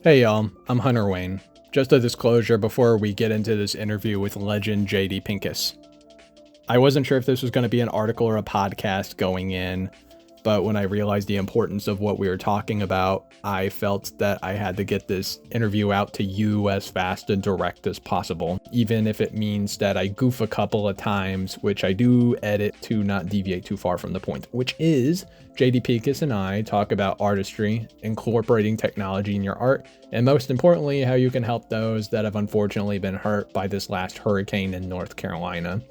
Hey y'all, I'm Hunter Wayne. Just a disclosure before we get into this interview with legend JD Pinkus. I wasn't sure if this was going to be an article or a podcast going in, but when I realized the importance of what we were talking about, I felt that I had to get this interview out to you as fast and direct as possible, even if it means that I goof a couple of times, which I do edit to not deviate too far from the point, which is JD Pinkus and I talk about artistry, incorporating technology in your art, and most importantly, how you can help those that have unfortunately been hurt by this last hurricane in North Carolina.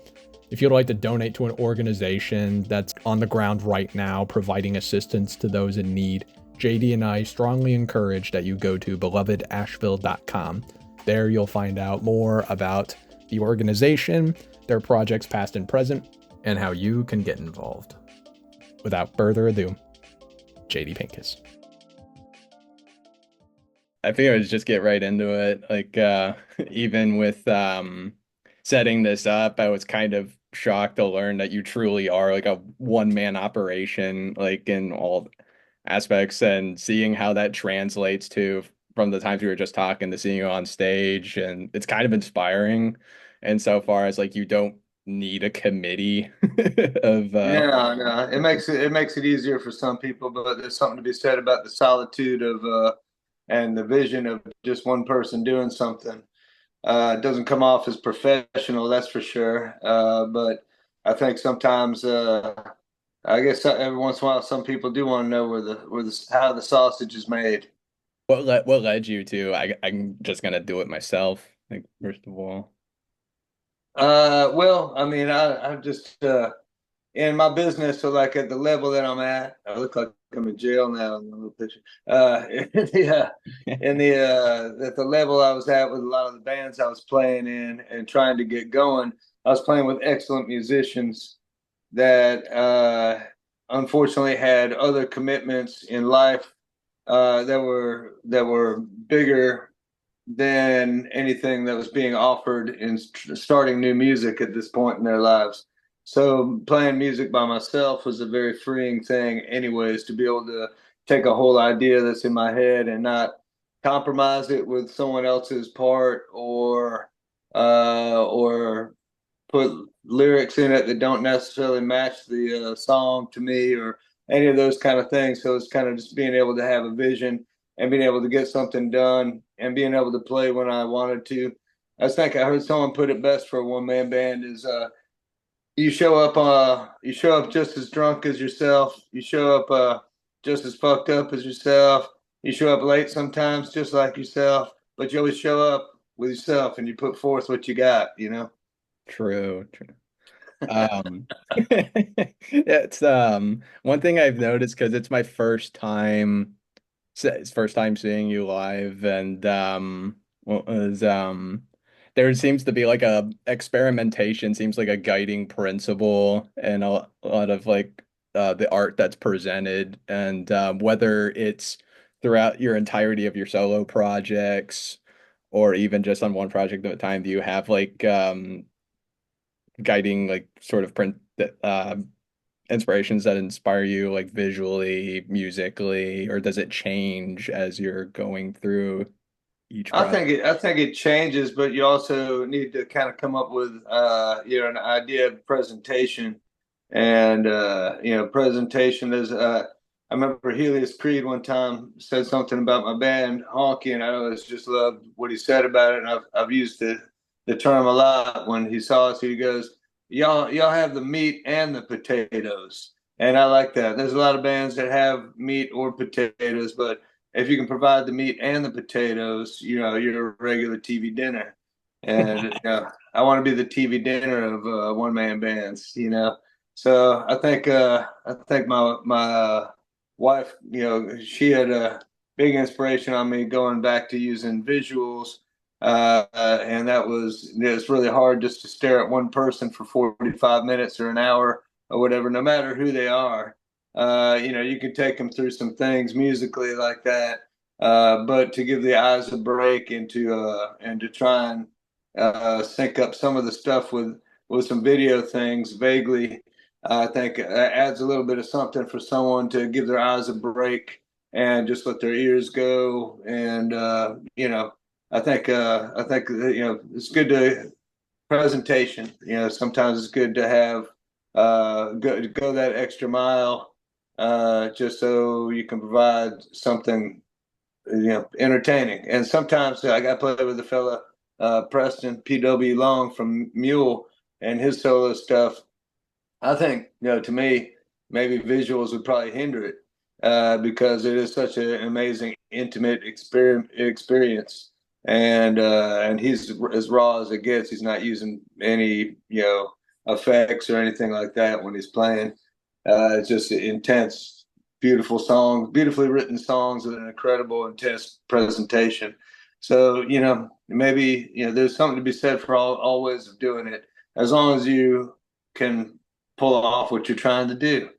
If you'd like to donate to an organization that's on the ground right now providing assistance to those in need, JD and I strongly encourage that you go to belovedashville.com. There you'll find out more about the organization, their projects past and present, and how you can get involved. Without further ado, JD Pinkus. I think I would just get right into it. Even with setting this up, I was kind of shocked to learn that you truly are like a one-man operation, like in all aspects, and seeing how that translates to from the times we were just talking to seeing you on stage, and it's kind of inspiring. And so far as like you don't need a committee of Yeah, no, it makes it easier for some people, but there's something to be said about the solitude of and the vision of just one person doing something. It doesn't come off as professional, that's for sure. But I think sometimes, I guess every once in a while, some people do want to know where the how the sausage is made. what led you to I'm just gonna do it myself, like first of all. Well, I mean, I'm just in my business, so like at the level that I'm at, I look like I'm in jail now in the little picture. Yeah, in the at the level I was at with a lot of the bands I was playing in and trying to get going, I was playing with excellent musicians that unfortunately had other commitments in life that were bigger than anything that was being offered in starting new music at this point in their lives. So playing music by myself was a very freeing thing, anyways, to be able to take a whole idea that's in my head and not compromise it with someone else's part or put lyrics in it that don't necessarily match the song to me or any of those kind of things. So it's kind of just being able to have a vision and being able to get something done and being able to play when I wanted to. I think I heard someone put it best for a one man band is you show up just as drunk as yourself, you show up just as fucked up as yourself, you show up late sometimes just like yourself, but you always show up with yourself and you put forth what you got, you know. True. Um, it's one thing I've noticed because it's my first time, it's first time seeing you live, and what was there seems to be like a experimentation, seems like a guiding principle, and a lot of like the art that's presented, and whether it's throughout your entirety of your solo projects or even just on one project at a time, do you have like guiding like sort of print inspirations that inspire you like visually, musically, or does it change as you're going through each project? I think it changes, but you also need to kind of come up with an idea of presentation. And presentation is I remember Helios Creed one time said something about my band Honky, and I always just loved what he said about it. And I've used the term a lot when he saw us. He goes, y'all have the meat and the potatoes. And I like that. There's a lot of bands that have meat or potatoes, but if you can provide the meat and the potatoes, you're a regular TV dinner. And I want to be the TV dinner of one man bands. So I think my wife, she had a big inspiration on me going back to using visuals, and it's really hard just to stare at one person for 45 minutes or an hour or whatever, no matter who they are. You can take them through some things musically like that, but to give the eyes a break and to try and sync up some of the stuff with some video things vaguely, I think adds a little bit of something for someone to give their eyes a break and just let their ears go. And I think it's good to presentation. Sometimes it's good to have go that extra mile, just so you can provide something entertaining. And sometimes I got to play with a fella, Preston P.W. Long from Mule, and his solo stuff. I think, to me, maybe visuals would probably hinder it, because it is such an amazing, intimate experience. And he's as raw as it gets. He's not using any, effects or anything like that when he's playing. It's just intense, beautiful songs, beautifully written songs with an incredible, intense presentation. So, maybe, there's something to be said for all ways of doing it, as long as you can pull off what you're trying to do.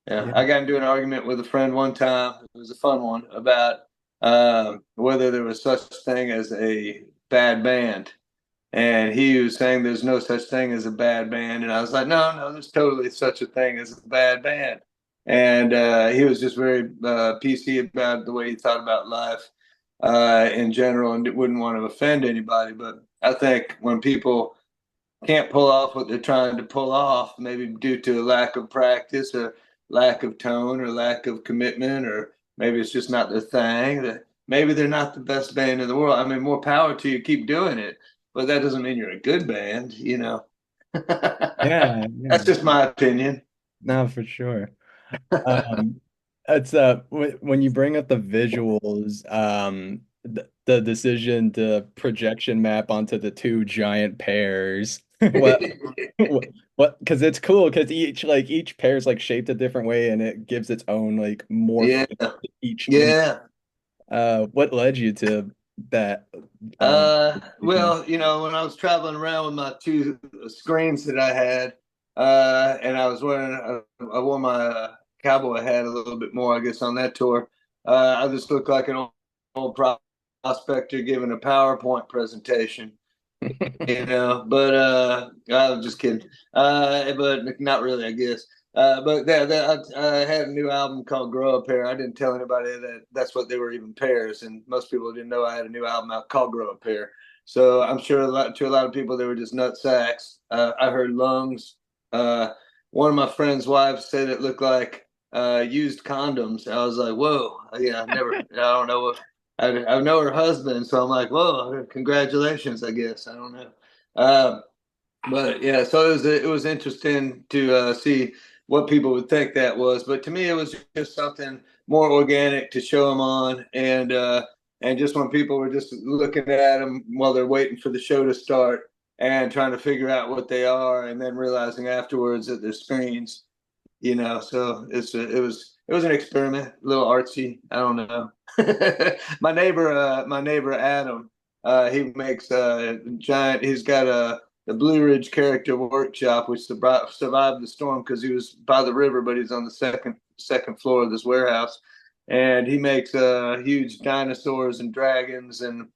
Yeah, Yeah. I got into an argument with a friend one time. It was a fun one about whether there was such thing as a bad band, and he was saying there's no such thing as a bad band, and I was like, no, no, there's totally such a thing as a bad band. And he was just very PC about the way he thought about life in general, and wouldn't want to offend anybody. But I think when people can't pull off what they're trying to pull off, maybe due to a lack of practice or lack of tone or lack of commitment, or maybe it's just not their thing, that maybe they're not the best band in the world. I mean, more power to you, keep doing it, but that doesn't mean you're a good band. Yeah, yeah. That's just my opinion. No, for sure. Um, it's when you bring up the visuals, the decision to projection map onto the two giant pairs. What? Because it's cool because each pair is like shaped a different way and it gives its own like Yeah, morph to each image. yeah. What led you to that? Decision? Well, when I was traveling around with my two screens that I had, and I wore my cowboy hat a little bit more, I guess, on that tour. I just looked like an old prospector giving a PowerPoint presentation, But I was just kidding. But not really, I guess. But I had a new album called Grow a Pair. I didn't tell anybody that that's what they were, even pairs, and most people didn't know I had a new album out called Grow a Pair. So I'm sure to a lot of people they were just nut sacks. I heard lungs. One of my friend's wives said it looked like used condoms. I was like, whoa, yeah, I don't know what. I know her husband, so I'm like, whoa, congratulations, I guess. I don't know. Uh, but yeah, so it was interesting to see what people would think that was. But to me, it was just something more organic to show them on, and just when people were just looking at them while they're waiting for the show to start and trying to figure out what they are, and then realizing afterwards that they're screens. So it was an experiment, a little artsy. I don't know. My neighbor Adam, he makes giant. He's got the Blue Ridge Character Workshop, which survived the storm because he was by the river, but he's on the second floor of this warehouse, and he makes huge dinosaurs and dragons and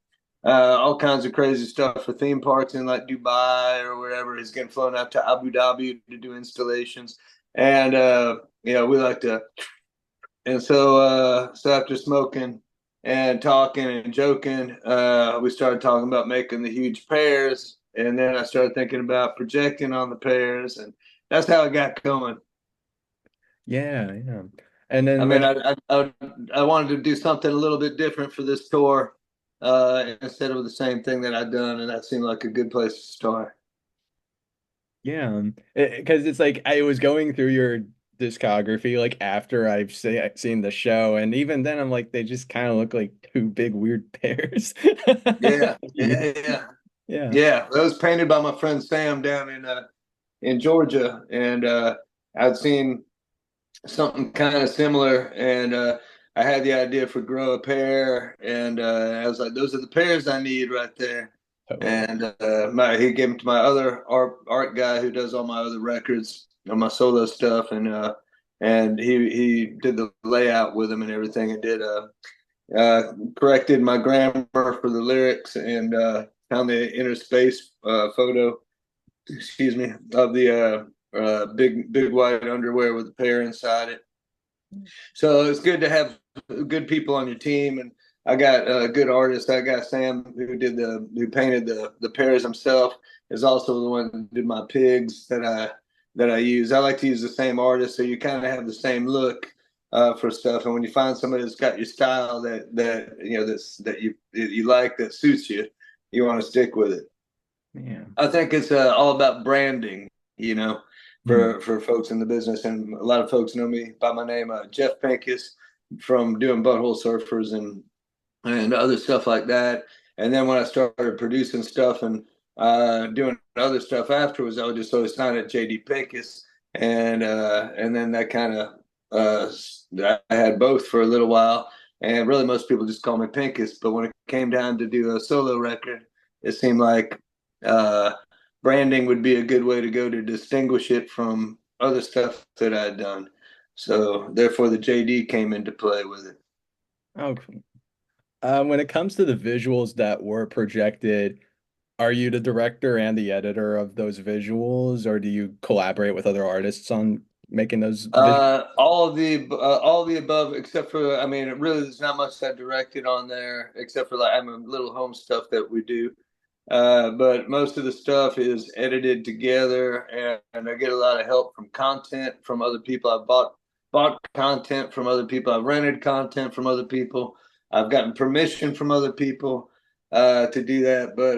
all kinds of crazy stuff for theme parks in like Dubai or wherever. He's getting flown out to Abu Dhabi to do installations, and we like to. And so after smoking and talking and joking, we started talking about making the huge pairs, and then I started thinking about projecting on the pairs, and that's how it got going. Yeah, yeah. And I then mean, when I wanted to do something a little bit different for this tour, instead of the same thing that I'd done, and that seemed like a good place to start. Yeah, because it's like I was going through your discography like after seen the show, and even then I'm like they just kind of look like two big weird pairs. Yeah, Yeah, yeah, yeah, yeah. yeah. That was painted by my friend Sam down in Georgia, and I'd seen something kind of similar, and I had the idea for grow a pair, and I was like, those are the pairs I need right there. Totally. And he gave them to my other art guy who does all my other records and my solo stuff, and he did the layout with them and everything, and did corrected my grammar for the lyrics, and found the inner space photo, excuse me, of the big white underwear with a pair inside it. So it's good to have good people on your team, and I got good artists. I got Sam who painted the pears himself, is also the one that did my pigs that I use. I like to use the same artist, so you kind of have the same look for stuff. And when you find somebody that's got your style that you know that you like, that suits you, you want to stick with it. Yeah. I think it's all about branding, you know, Mm. for folks in the business, and a lot of folks know me by my name, Jeff Pinkus, from doing Butthole Surfers and other stuff like that. And then when I started producing stuff and doing other stuff afterwards, I would just always sign it JD Pinkus, and then that kind of I had both for a little while, and really most people just call me Pinkus. But when it came down to do a solo record, it seemed like uh, branding would be a good way to go to distinguish it from other stuff that I'd done. So therefore, the JD came into play with it. Okay. When it comes to the visuals that were projected, are you the director and the editor of those visuals, or do you collaborate with other artists on making those visuals? All of the above, except for I mean, it really there's not much that directed on there, except for like I'm a little home stuff that we do. But most of the stuff is edited together, and I get a lot of help from content from other people. I've bought content from other people. I've rented content from other people. I've gotten permission from other people to do that. But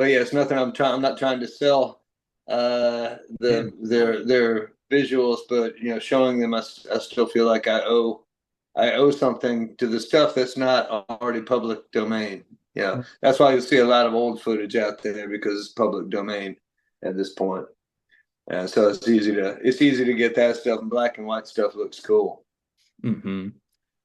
yeah, it's nothing. I'm not trying to sell Yeah. their visuals, but you know, showing them, I still feel like I owe something to the stuff that's not already public domain. Yeah, that's why you see a lot of old footage out there because it's public domain at this point. So it's easy to get that stuff, and black and white stuff looks cool. Hmm.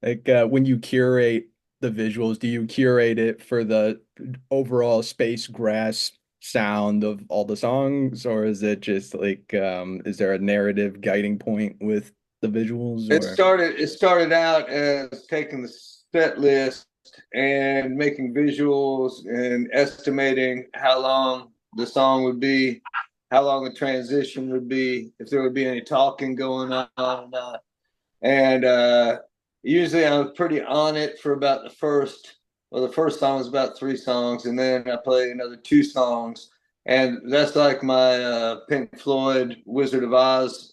Like when you curate the visuals, do you curate it for the overall space grass sound of all the songs, or is it just like is there a narrative guiding point with the visuals or It started out as taking the set list and making visuals and estimating how long the song would be, how long the transition would be, if there would be any talking going on or not. And usually I was pretty on it for about the first song was about three songs, and then I played another two songs. And that's like my Pink Floyd Wizard of Oz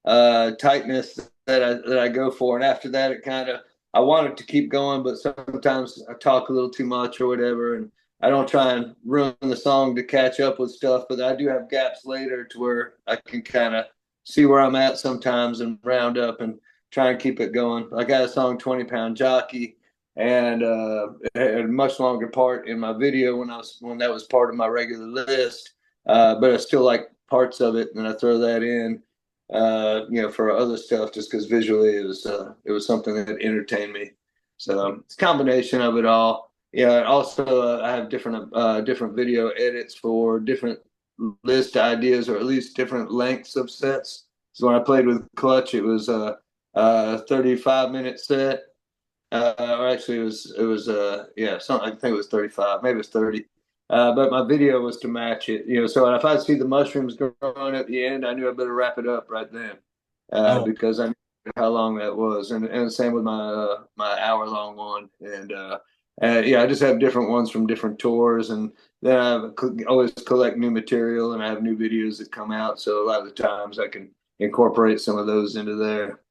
tightness that I go for. And after that, it kind of I want it to keep going, but sometimes I talk a little too much or whatever, and I don't try and ruin the song to catch up with stuff. But I do have gaps later to where I can kind of see where I'm at sometimes and round up and try and keep it going. I got a song 20-pound jockey, and it had a much longer part in my video when that was part of my regular list. But I still like parts of it, and I throw that in you know, for other stuff just because visually it was something that entertained me. So it's a combination of it all. Yeah. Also, I have different video edits for different list ideas, or at least different lengths of sets. So when I played with Clutch, it was a 35-minute set. Or actually, it was yeah, something, I think it was 35, maybe it was 30. But my video was to match it, you know. So if I see the mushrooms growing at the end, I knew I better wrap it up right then, oh because I knew how long that was, and the same with my hour-long one. And yeah, I just have different ones from different tours, and then always collect new material, and I have new videos that come out. So a lot of the times I can incorporate some of those into there.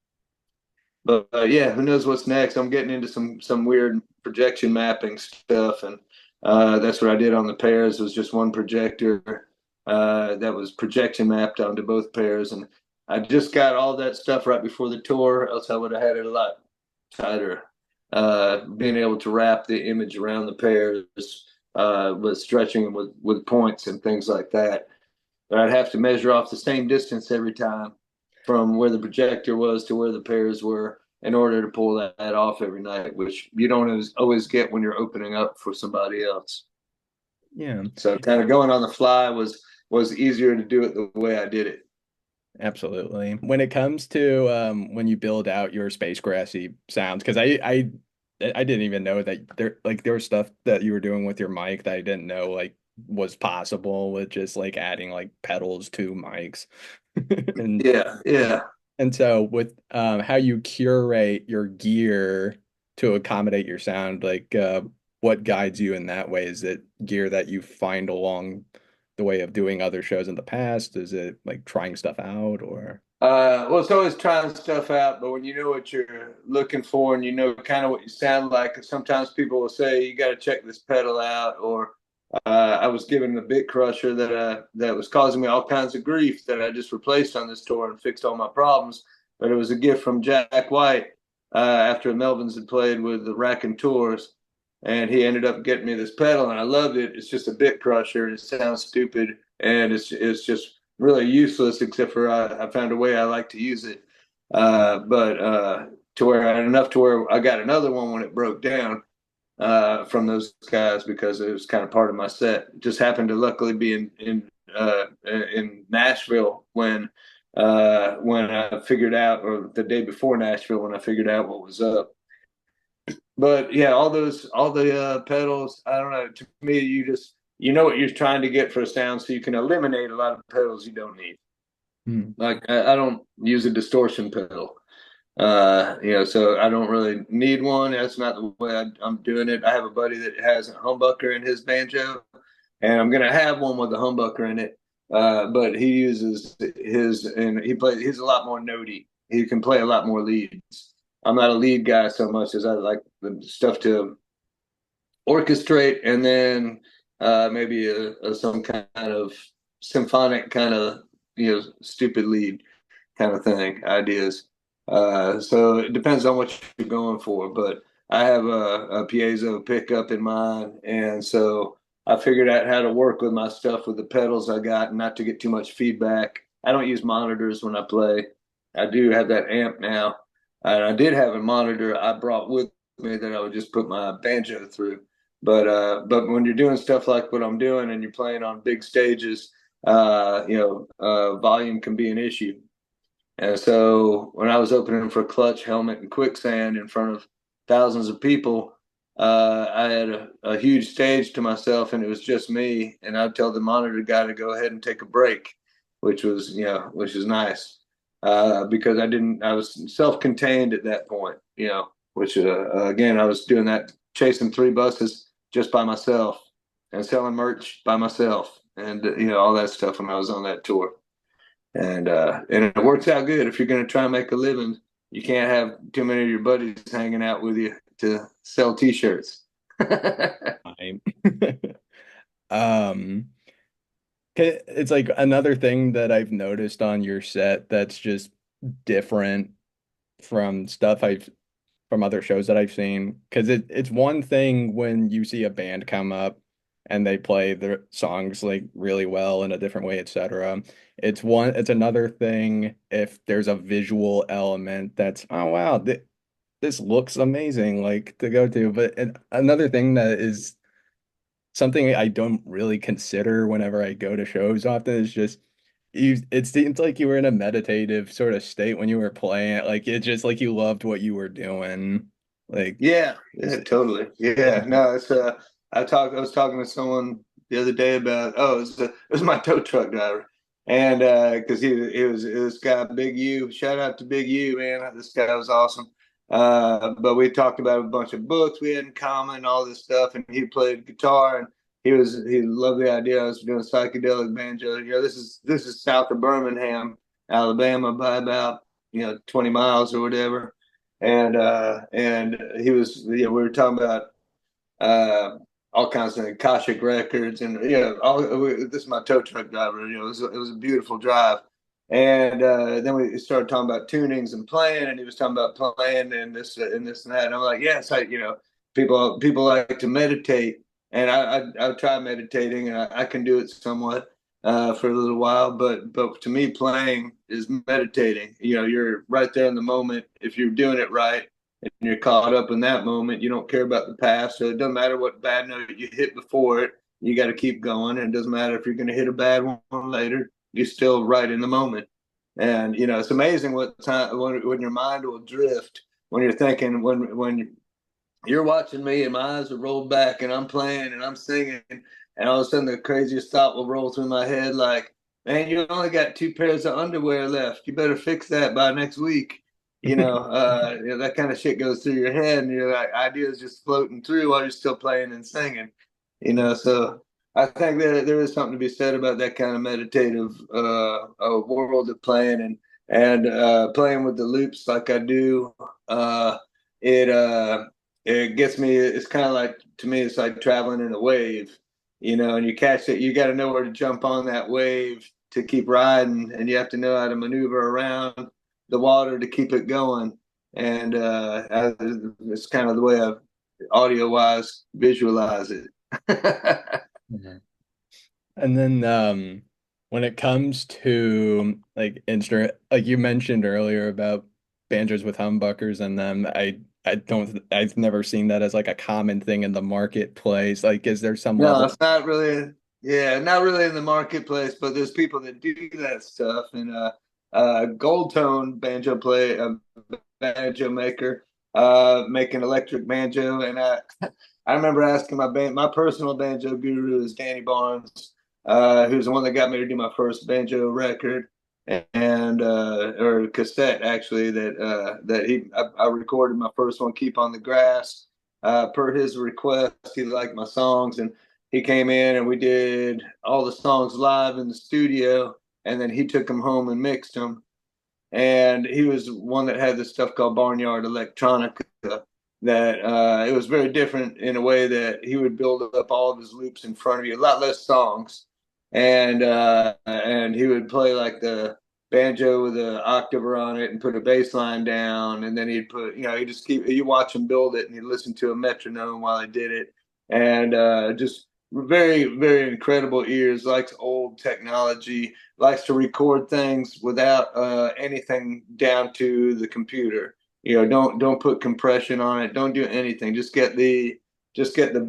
But yeah, who knows what's next? I'm getting into some weird projection mapping stuff, and that's what I did on the pairs. Was just one projector that was projection mapped onto both pairs, and I just got all that stuff right before the tour. Else I would have had it a lot tighter. Being able to wrap the image around the pairs, with stretching them with points and things like that. But I'd have to measure off the same distance every time from where the projector was to where the pairs were in order to pull that off every night, which you don't always get when you're opening up for somebody else. yeah, So kind of going on the fly was easier to do it the way I did it. absolutely. When it comes to when you build out your space grassy sounds, because I didn't even know that there was stuff that you were doing with your mic that I didn't know like was possible with just like adding like pedals to mics. And Yeah, yeah. And so with how you curate your gear to accommodate your sound, like what guides you in that way? Is it gear that you find along the way of doing other shows in the past? Is it like trying stuff out or? Well, it's always trying stuff out, but when you know what you're looking for and you know kind of what you sound like, sometimes people will say you got to check this pedal out, or I was given a bit crusher that was causing me all kinds of grief that I just replaced on this tour and fixed all my problems. But it was a gift from Jack White after Melvins had played with the Rack and Tours, and he ended up getting me this pedal, and I loved it. It's just a bit crusher. It sounds stupid, and it's just really useless, except for I found a way I like to use it. But to where enough to where I got another one when it broke down from those guys because it was kind of part of my set. It just happened to luckily be in Nashville when I figured out, or the day before Nashville when I figured out what was up. But yeah, all the pedals. I don't know. To me, you know what you're trying to get for a sound, so you can eliminate a lot of pedals you don't need. Hmm. Like I don't use a distortion pedal. So I don't really need one. That's not the way I'm doing it. I have a buddy that has a humbucker in his banjo, and I'm gonna have one with a humbucker in it. But he uses his, and he's a lot more notey. He can play a lot more leads. I'm not a lead guy so much as I like the stuff to orchestrate, and then maybe some kind of symphonic kind of stupid lead kind of thing ideas. So it depends on what you're going for, but I have a piezo pickup in mind, and so I figured out how to work with my stuff with the pedals I got, and not to get too much feedback. I don't use monitors when I play. I do have that amp now, and I did have a monitor I brought with me that I would just put my banjo through. But when you're doing stuff like what I'm doing and you're playing on big stages, volume can be an issue. And so when I was opening for Clutch, Helmet, and Quicksand in front of thousands of people, I had a huge stage to myself, and it was just me. And I'd tell the monitor guy to go ahead and take a break, which is nice because I was self-contained at that point, which again, I was doing that, chasing 3 buses just by myself and selling merch by myself, and all that stuff when I was on that tour. And it works out good. If you're going to try and make a living, you can't have too many of your buddies hanging out with you to sell T-shirts. Time. Um, it's like another thing that I've noticed on your set that's just different from stuff I've from other shows that I've seen. Because it's one thing when you see a band come up and they play their songs like really well in a different way, etc. It's another thing if there's a visual element that's, oh wow, this looks amazing, like to go to. But another thing that is something I don't really consider whenever I go to shows often is just it seems like you were in a meditative sort of state when you were playing. Like it's just like you loved what you were doing. Like Yeah, is yeah, totally. yeah. Yeah, no, it's I was talking to someone the other day about, it was my tow truck driver, and because he was this guy Big U. Shout out to Big U, man. This guy was awesome. But we talked about a bunch of books we had in common, all this stuff, and he played guitar, and he loved the idea I was doing psychedelic banjo. This is south of Birmingham, Alabama, by about 20 miles or whatever. And he was, we were talking about uh all kinds of Akashic records, and this is my tow truck driver. It was a beautiful drive. And then we started talking about tunings and playing, and he was talking about playing and this and that. And I'm like, yes, people like to meditate, and I try meditating, and I can do it somewhat for a little while. But to me, playing is meditating. You're right there in the moment. If you're doing it right and you're caught up in that moment, you don't care about the past. So it doesn't matter what bad note you hit before it. You got to keep going, and it doesn't matter if you're going to hit a bad one later. You're still right in the moment. And it's amazing what time when your mind will drift when you're thinking, when you're watching me and my eyes are rolled back and I'm playing and I'm singing, and all of a sudden the craziest thought will roll through my head, like, man, you only got 2 pairs of underwear left. You better fix that by next week. That kind of shit goes through your head, and you're like ideas just floating through while you're still playing and singing. So I think that there is something to be said about that kind of meditative world of playing and playing with the loops like I do. Uh, it it gets me. It's kind of like, to me, it's like traveling in a wave. And you catch it. You got to know where to jump on that wave to keep riding, and you have to know how to maneuver around the water to keep it going. And it's kind of the way I audio wise visualize it. Mhm. And then when it comes to like instrument, like you mentioned earlier about banjos with humbuckers and them, I've never seen that as like a common thing in the marketplace. Like, is there some No, level? it's not really. Yeah, not really in the marketplace, but there's people that do that stuff. And Gold Tone banjo maker, making electric banjo. And I remember asking my personal banjo guru is Danny Barnes, who's the one that got me to do my first banjo record and or cassette actually I recorded my first one, Keep on the Grass. Per his request, he liked my songs, and he came in and we did all the songs live in the studio, and then he took them home and mixed them. And he was one that had this stuff called Barnyard Electronica, that it was very different in a way that he would build up all of his loops in front of you, a lot less songs, and he would play like the banjo with an octaver on it and put a bass line down, and then he'd put, he just keep, you watch him build it, and he'd listen to a metronome while he did it. And just very, very incredible ears, likes old technology, likes to record things without anything down to the computer. Don't put compression on it. Don't do anything. Just get the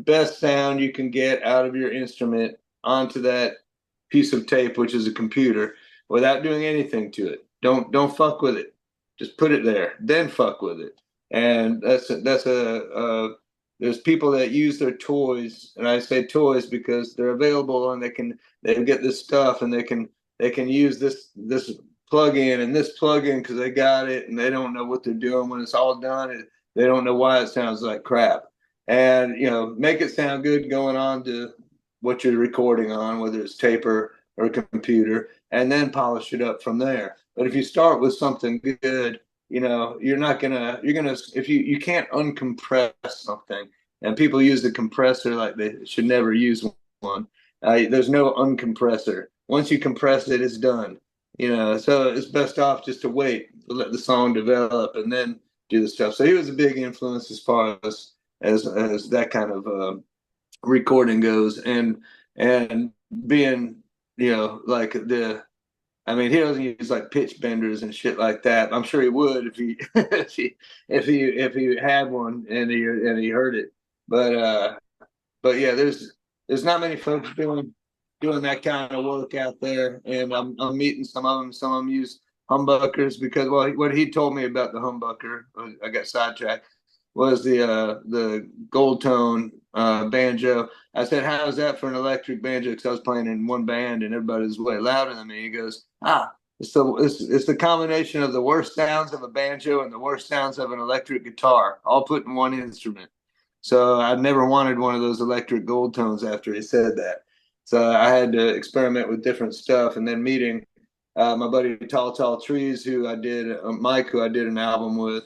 best sound you can get out of your instrument onto that piece of tape, which is a computer, without doing anything to it. Don't fuck with it. Just put it there, then fuck with it. And there's people that use their toys, and I say toys because they're available, and they get this stuff, and they can use this plug-in and this plug-in because they got it, and they don't know what they're doing when it's all done. They don't know why it sounds like crap. And make it sound good going on to what you're recording on, whether it's tape or computer, and then polish it up from there. But if you start with something good, you're gonna if you can't uncompress something, and people use the compressor like they should never use one. There's no uncompressor. Once you compress it, it's done. So it's best off just to wait, to let the song develop, and then do the stuff. So he was a big influence as far as that kind of recording goes, and being like I mean, he doesn't use like pitch benders and shit like that. I'm sure he would if he if he had one and he heard it. But yeah, there's not many folks doing that kind of work out there, and I'm meeting some of them. Some of them use humbuckers because, well, what he told me about the humbucker, I got sidetracked, was the gold tone banjo. I said, "How is that for an electric banjo?" Because I was playing in one band and everybody was way louder than me. He goes, it's the combination of the worst sounds of a banjo and the worst sounds of an electric guitar, all put in one instrument. So I never wanted one of those electric gold tones after he said that. So I had to experiment with different stuff, and then meeting my buddy Tall Tall Trees, Mike, who I did an album with,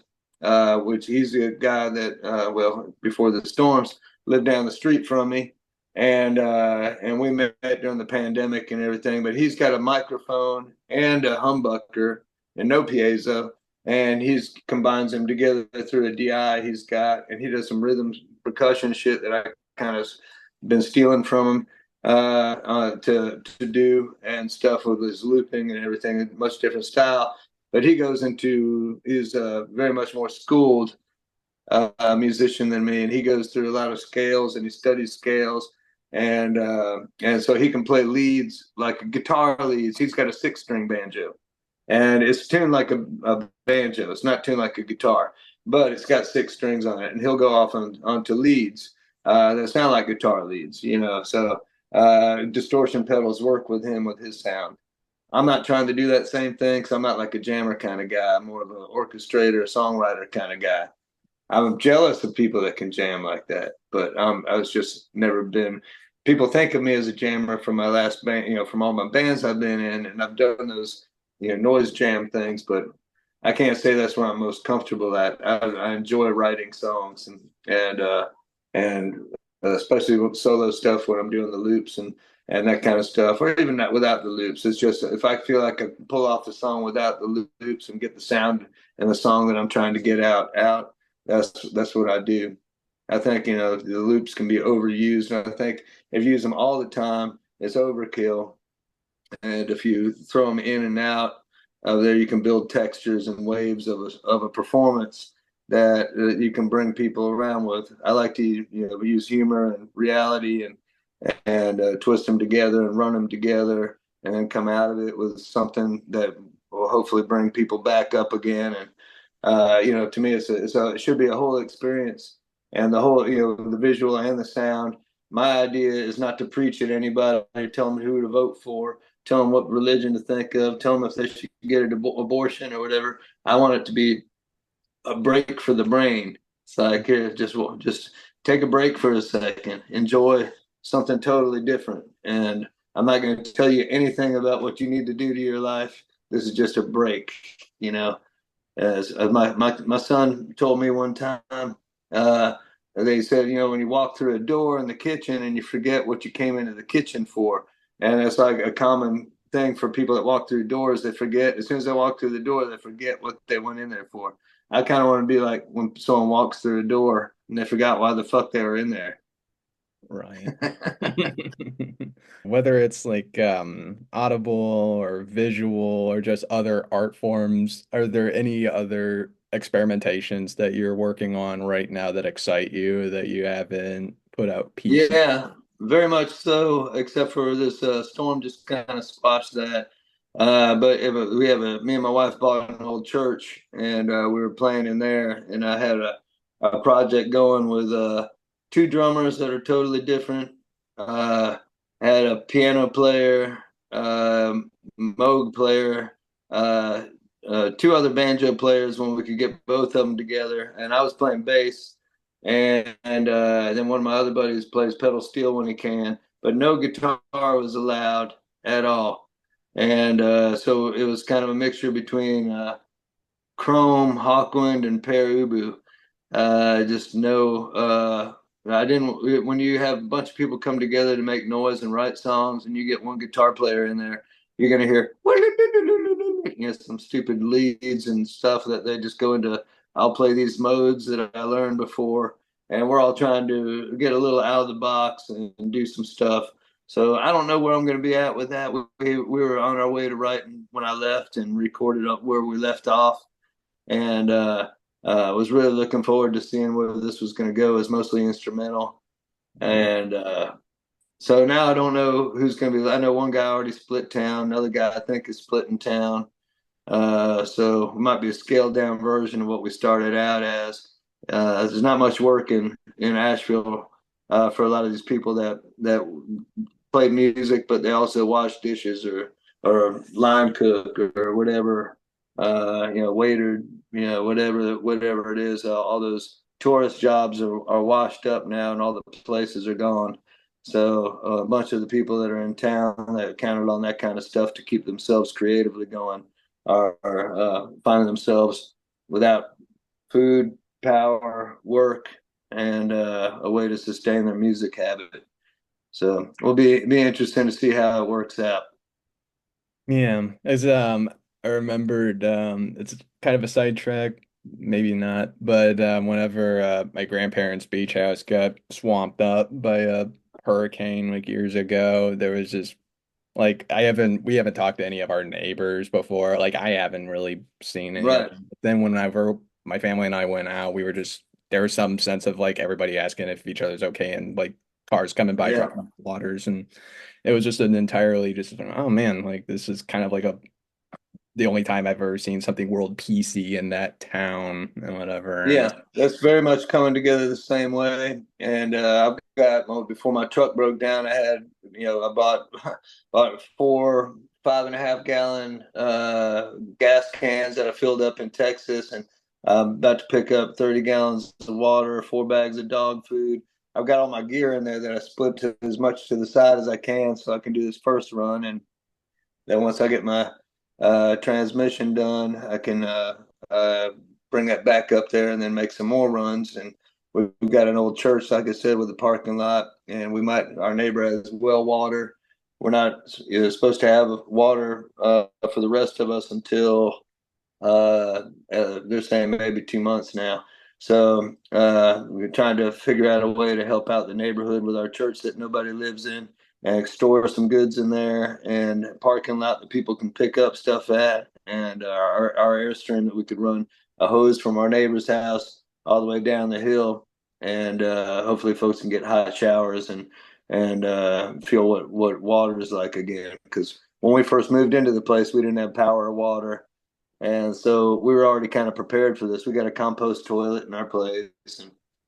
which he's a guy that, well, before the storms, lived down the street from me, and we met during the pandemic and everything. But he's got a microphone and a humbucker and no piezo, and he's combines them together through a DI he's got, and he does some rhythm percussion shit that I kind of been stealing from him to do, and stuff with his looping and everything, much different style. But he's very much more schooled musician than me, and he goes through a lot of scales and he studies scales, and so he can play leads like guitar leads. He's got a 6-string banjo, and it's tuned like a banjo. It's not tuned like a guitar, but it's got 6 strings on it, and he'll go off onto leads that sound like guitar leads. So distortion pedals work with him with his sound. I'm not trying to do that same thing because I'm not like a jammer kind of guy. I'm more of an orchestrator, songwriter kind of guy. I'm jealous of people that can jam like that, but I was just never been. People think of me as a jammer from my last band, from all my bands I've been in, and I've done those, noise jam things, but I can't say that's where I'm most comfortable at. I enjoy writing songs and especially with solo stuff when I'm doing the loops and that kind of stuff, or even not without the loops. It's just if I feel like I can pull off the song without the loops and get the sound and the song that I'm trying to get out. That's what I do. I think the loops can be overused, and I think if you use them all the time, it's overkill. And if you throw them in and out of there, you can build textures and waves of a performance that you can bring people around with. I like to use humor and reality and twist them together and run them together, and then come out of it with something that will hopefully bring people back up again. And to me, it should be a whole experience, and the whole, the visual and the sound. My idea is not to preach at anybody, tell them who to vote for, tell them what religion to think of, tell them if they should get an abortion or whatever. I want it to be a break for the brain. It's like, here, just take a break for a second, enjoy something totally different. And I'm not going to tell you anything about what you need to do to your life. This is just a break, as my son told me one time, they said, when you walk through a door in the kitchen and you forget what you came into the kitchen for, and it's like a common thing for people that walk through doors. They forget as soon as they walk through the door, they forget what they went in there for. I kind of want to be like when someone walks through a door and they forgot why the fuck they were in there. Right. Whether it's like audible or visual or just other art forms, are there any other experimentations that you're working on right now that excite you that you haven't put out pieces? Yeah, very much so, except for this storm just kind of spotched that. But me and my wife bought an old church, and we were playing in there, and I had a project going with two drummers that are totally different. Had a piano player, Moog player, two other banjo players when we could get both of them together, and I was playing bass and then one of my other buddies plays pedal steel when he can, but no guitar was allowed at all. And so it was kind of a mixture between Chrome, Hawkwind, and Pere Ubu. Just no, I didn't. When you have a bunch of people come together to make noise and write songs, and you get one guitar player in there, you're gonna hear some stupid leads and stuff that they just go into. I'll play these modes that I learned before, and we're all trying to get a little out of the box and do some stuff. So I don't know where I'm going to be at with that. We were on our way to writing when I left and recorded up where we left off, and was really looking forward to seeing where this was going to go. It's mostly instrumental, and so now I don't know who's going to be. I know one guy already split town. Another guy I think is splitting town. So it might be a scaled down version of what we started out as. There's not much work in Asheville for a lot of these people that play music, but they also wash dishes or line cook or whatever. Waiter, whatever it is. All those tourist jobs are washed up now, and all the places are gone. So a bunch of the people that are in town that counted on that kind of stuff to keep themselves creatively going are finding themselves without food, power, work, and a way to sustain their music habit. So it'll be interesting to see how it works out. Yeah, as I remembered, it's kind of a sidetrack, maybe not, but whenever my grandparents' beach house got swamped up by a hurricane like years ago, there was just like we haven't talked to any of our neighbors before. Like I haven't really seen any of Right. them. But then whenever my family and I went out, we were just there was some sense of like everybody asking if each other's okay and like cars coming by Yeah. dropping off waters and it was just an entirely just oh man, like this is kind of like the only time I've ever seen something world PC in that town and whatever. And Yeah, that's very much coming together the same way. And I've got before my truck broke down, I had I bought bought 5.5 gallon gas cans that I filled up in Texas, and I'm about to pick up 30 gallons of water, 4 bags of dog food. I've got all my gear in there that I split to as much to the side as I can so I can do this first run. And then once I get my transmission done, I can uh, bring that back up there and then make some more runs. And we've got an old church, like I said, with a parking lot, and our neighbor has well water. We're not supposed to have water for the rest of us until they're saying maybe 2 months now. So we're trying to figure out a way to help out the neighborhood with our church that nobody lives in, and store some goods in there, and a parking lot that people can pick up stuff at, and our airstream that we could run a hose from our neighbor's house all the way down the hill, and hopefully folks can get hot showers and feel what water is like again. Because when we first moved into the place, we didn't have power or water, and so we were already kind of prepared for this. We got a compost toilet in our place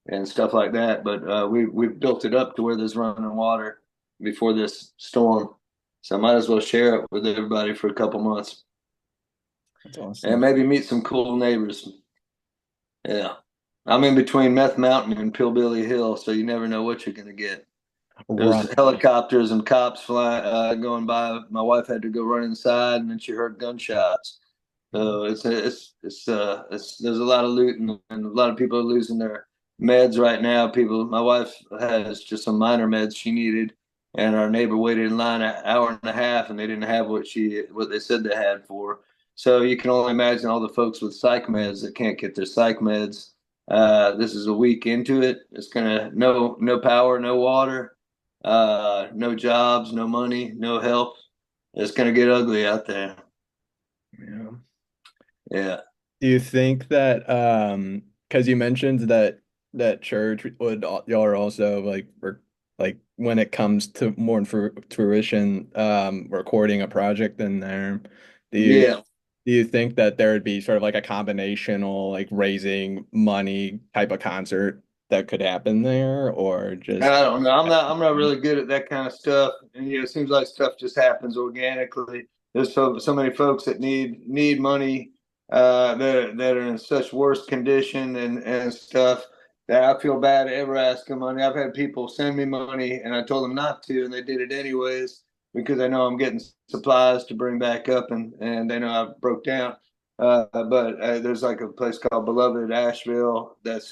and stuff like that, but we built it up to where there's running water before this storm. So I might as well share it with everybody for a couple months. That's awesome. And maybe meet some cool neighbors. Yeah. I'm in between Meth Mountain and Pillbilly Hill, so you never know what you're going to get. There's helicopters and cops flying going by. My wife had to go run inside, and then she heard gunshots. So there's a lot of looting, and a lot of people are losing their meds right now. My wife has just some minor meds she needed, and our neighbor waited in line an hour and a half, and they didn't have what they said they had for her. So you can only imagine all the folks with psych meds that can't get their psych meds. This is a week into it. It's gonna no power, no water, no jobs, no money, no help. It's gonna get ugly out there. Yeah. Yeah. Do you think that because you mentioned that church would y'all are also like when it comes to more for fruition recording a project in there, do you Yeah. do you think that there would be sort of like a combinational like raising money type of concert that could happen there or just I don't know. I'm not really good at that kind of stuff. And it seems like stuff just happens organically. There's so many folks that need money that are in such worse condition and stuff that I feel bad ever asking money. I've had people send me money and I told them not to, and they did it anyways because I know I'm getting supplies to bring back up, and they know I broke down. But there's like a place called Beloved Ashville that's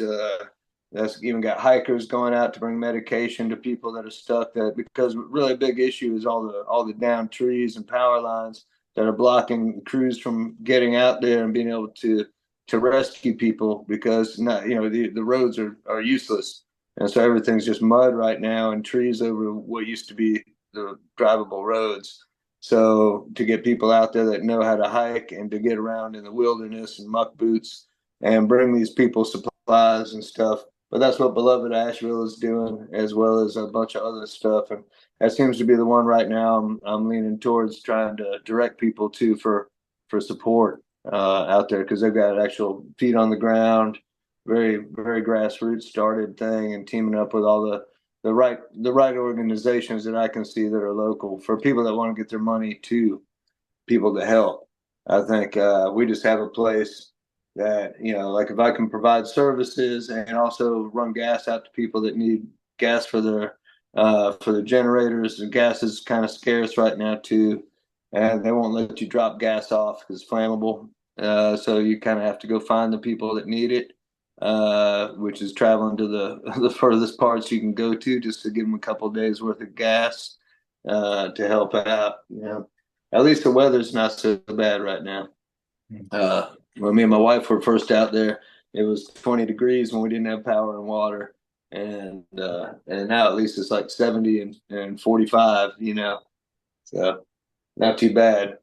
even got hikers going out to bring medication to people that are stuck. That because really a big issue is all the downed trees and power lines that are blocking crews from getting out there and being able to rescue people because not the roads are useless, and so everything's just mud right now and trees over what used to be the drivable roads. So to get people out there that know how to hike and to get around in the wilderness and muck boots and bring these people supplies and stuff. But that's what Beloved Asheville is doing, as well as a bunch of other stuff. And that seems to be the one right now I'm leaning towards trying to direct people to for support out there because they've got actual feet on the ground, very very grassroots started thing, and teaming up with all the right organizations that I can see that are local for people that want to get their money to people to help. I think we just have a place that like if I can provide services and also run gas out to people that need gas for their generators. And gas is kind of scarce right now too, and they won't let you drop gas off because it's flammable. So you kind of have to go find the people that need it, which is traveling to the furthest parts you can go to just to give them a couple of days worth of gas to help out. At least the weather's not so bad right now. When me and my wife were first out there, it was 20 degrees when we didn't have power and water, and now at least it's like 70 and 45. So not too bad.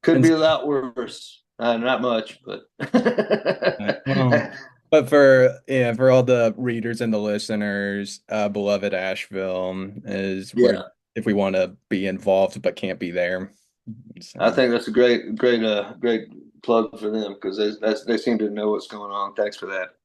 Could and be a lot worse. Not much, but well, but for all the readers and the listeners, Beloved Asheville is where yeah, if we want to be involved but can't be there. I So think that's a great plug for them because they seem to know what's going on. Thanks for that.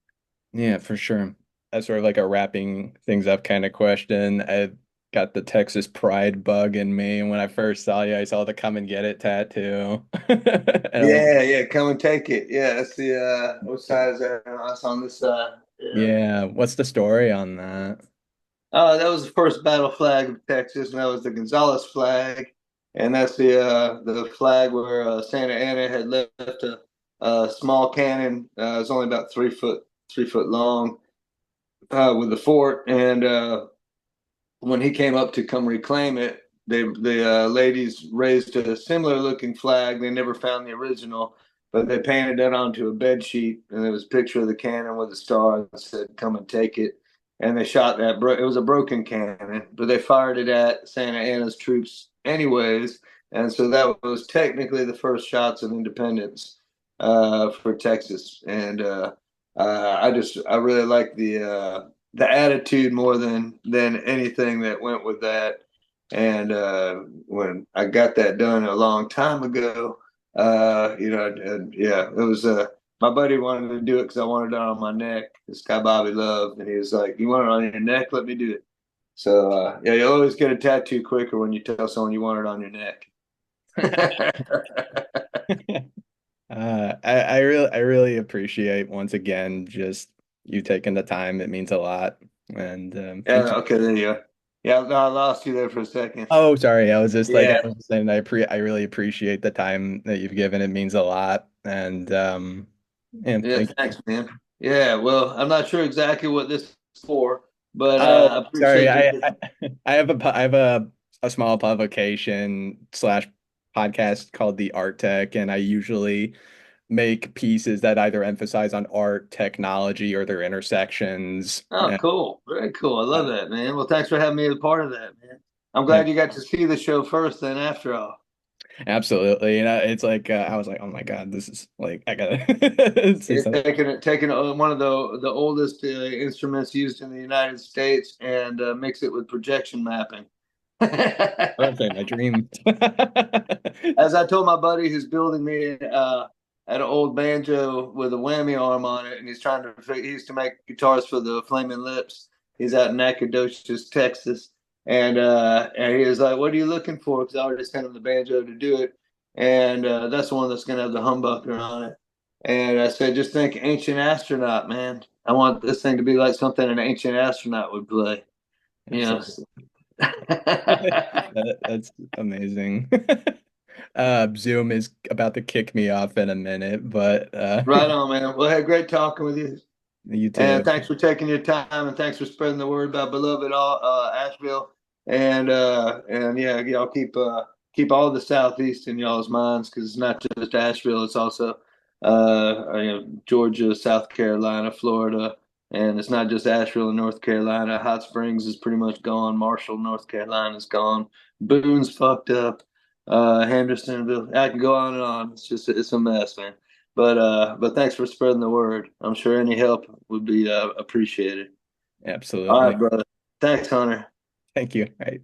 yeah, for sure. That's sort of like a wrapping things up kind of question. I've got the Texas pride bug in me. And when I first saw you, I saw the come and get it tattoo. And I was, Yeah, yeah, come and take it. Yeah, that's the what side is that? That's on this side. Yeah. yeah, what's the story on that? That was the first battle flag of Texas, and that was the Gonzales flag, and that's the flag where Santa Anna had left a small cannon. It was only about 3 foot long with the fort, and when he came up to come reclaim it, the ladies raised a similar looking flag. They never found the original, but they painted that onto a bed sheet, and there was a picture of the cannon with a star that said "Come and take it." And they shot that. It was a broken cannon, but they fired it at Santa Anna's troops anyways, and so that was technically the first shots of independence for Texas. And I really like the attitude more than anything that went with that. And when I got that done a long time ago, yeah, it was my buddy wanted to do it because I wanted it on my neck. This guy Bobby Love, and he was like, "You want it on your neck? Let me do it." So yeah, you'll always get a tattoo quicker when you tell someone you want it on your neck. I really appreciate once again just you taking the time. It means a lot. And thanks. Yeah. Okay. There you go. Yeah. No, I lost you there for a second. Oh, sorry. I was just like I Yeah. was just saying I really appreciate the time that you've given. It means a lot. And yeah, Yeah, thank you. thanks, man. Yeah, well, I'm not sure exactly what this is for, but Oh, I sorry. appreciate you. I have a small publication slash podcast called the Artech, and I usually make pieces that either emphasize on art, technology, or their intersections. Oh, cool. Very cool. I Uh, love that, man. Well, thanks for having me as a part of that, man. I'm yeah, glad you got to see the show first, then, after all. absolutely. It's like I was like, oh my God, this is like I gotta see Yeah, something. taking one of the oldest instruments used in the United States and mix it with projection mapping. Okay, my dream. As I told my buddy who's building me an old banjo with a whammy arm on it, and he's trying to. He used to make guitars for the Flaming Lips. He's out in Nacogdoches, Texas, and he was like, "What are you looking for?" Because I already sent him the banjo to do it, and that's the one that's going to have the humbucker on it. And I said, "Just think, ancient astronaut, man. I want this thing to be like something an ancient astronaut would play." You know. Absolutely. That's amazing. Zoom is about to kick me off in a minute, but Right on, man. Well, hey, great talking with you. you And too. thanks for taking your time, and thanks for spreading the word about beloved Asheville. And yeah, y'all keep all the southeast in y'all's minds because it's not just Asheville; it's also Georgia, South Carolina, Florida, and it's not just Asheville and North Carolina. Hot Springs is pretty much gone. Marshall, North Carolina is gone. Boone's fucked up. Hendersonville. I can go on and on. It's a mess, man. But thanks for spreading the word. I'm sure any help would be appreciated. All Absolutely. right, brother. Thanks, Hunter. Thank you. All right.